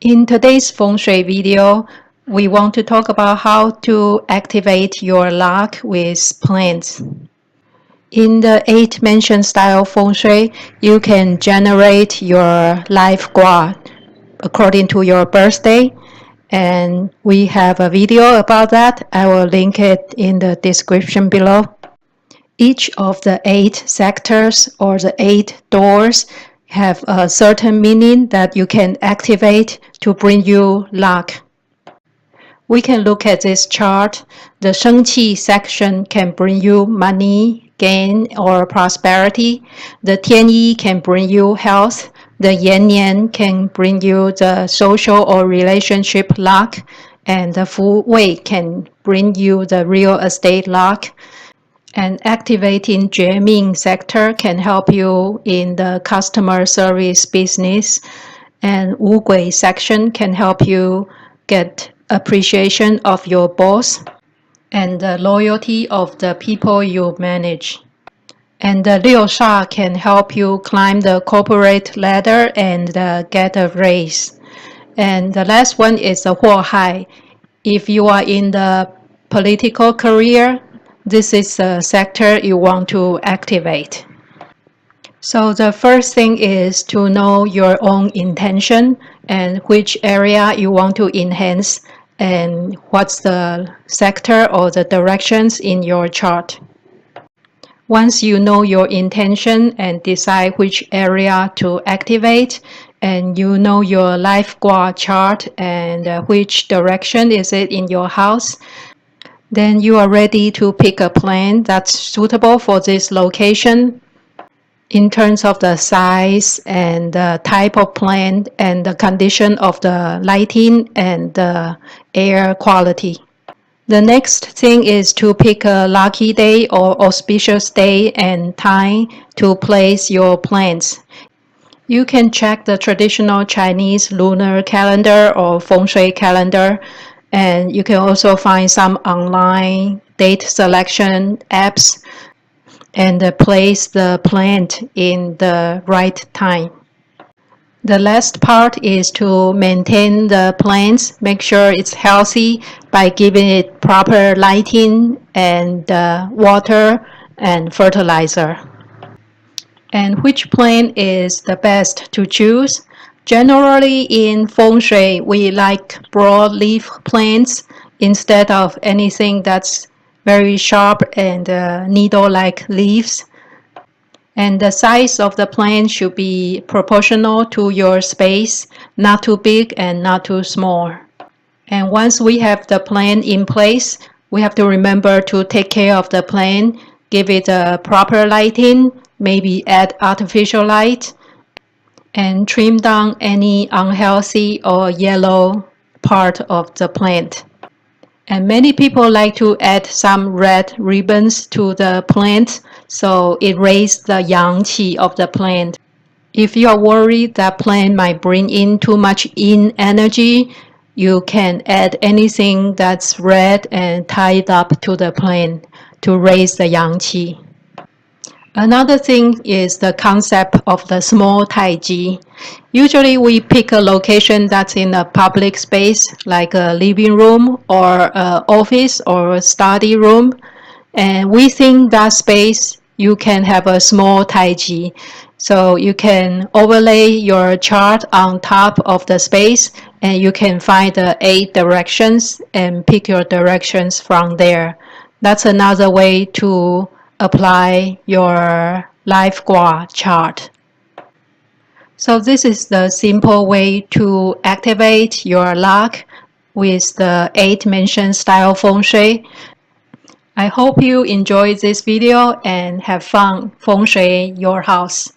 In today's Feng Shui video, we want to talk about how to activate your luck with plants. In the 8-mansion style Feng Shui, you can generate your life gua according to your birthday. And we have a video about that. I will link it in the description below. Each of the 8 sectors or the 8 doors have a certain meaning that you can activate to bring you luck. We can look at this chart. The Sheng Qi section can bring you money, gain, or prosperity. The Tian Yi can bring you health. The Yan Nian can bring you the social or relationship luck. And the Fu Wei can bring you the real estate luck. And activating Jue Ming sector can help you in the customer service business. And Wu Gui section can help you get appreciation of your boss and the loyalty of the people you manage. And the Liu Sha can help you climb the corporate ladder and get a raise. And the last one is the Huo Hai. If you are in the political career, this is a sector you want to activate. So the first thing is to know your own intention and which area you want to enhance and what's the sector or the directions in your chart. Once you know your intention and decide which area to activate, and you know your life gua chart and which direction is it in your house, then you are ready to pick a plan that's suitable for this location in terms of the size and the type of plant and the condition of the lighting and the air quality. The next thing is to pick a lucky day or auspicious day and time to place your plants. You can check the traditional Chinese lunar calendar or Feng Shui calendar, and you can also find some online date selection apps and place the plant in the right time. The last part is to maintain the plants, make sure it's healthy by giving it proper lighting and water and fertilizer. And which plant is the best to choose? Generally in Feng Shui, we like broadleaf plants instead of anything that's very sharp and needle-like leaves. And the size of the plant should be proportional to your space, not too big and not too small. And once we have the plant in place, we have to remember to take care of the plant, give it a proper lighting, maybe add artificial light, and trim down any unhealthy or yellow part of the plant. And many people like to add some red ribbons to the plant, so it raises the yang qi of the plant. If you are worried that plant might bring in too much yin energy, you can add anything that's red and tied up to the plant to raise the yang qi. Another thing is the concept of the small Tai Ji. Usually we pick a location that's in a public space, like a living room or an office or a study room. And within that space, you can have a small Tai Ji. So you can overlay your chart on top of the space, and you can find the 8 directions and pick your directions from there. That's another way to apply your life gua chart. So this is the simple way to activate your luck with the 8-mansion style Feng Shui. I hope you enjoyed this video and have fun Feng Shui your house.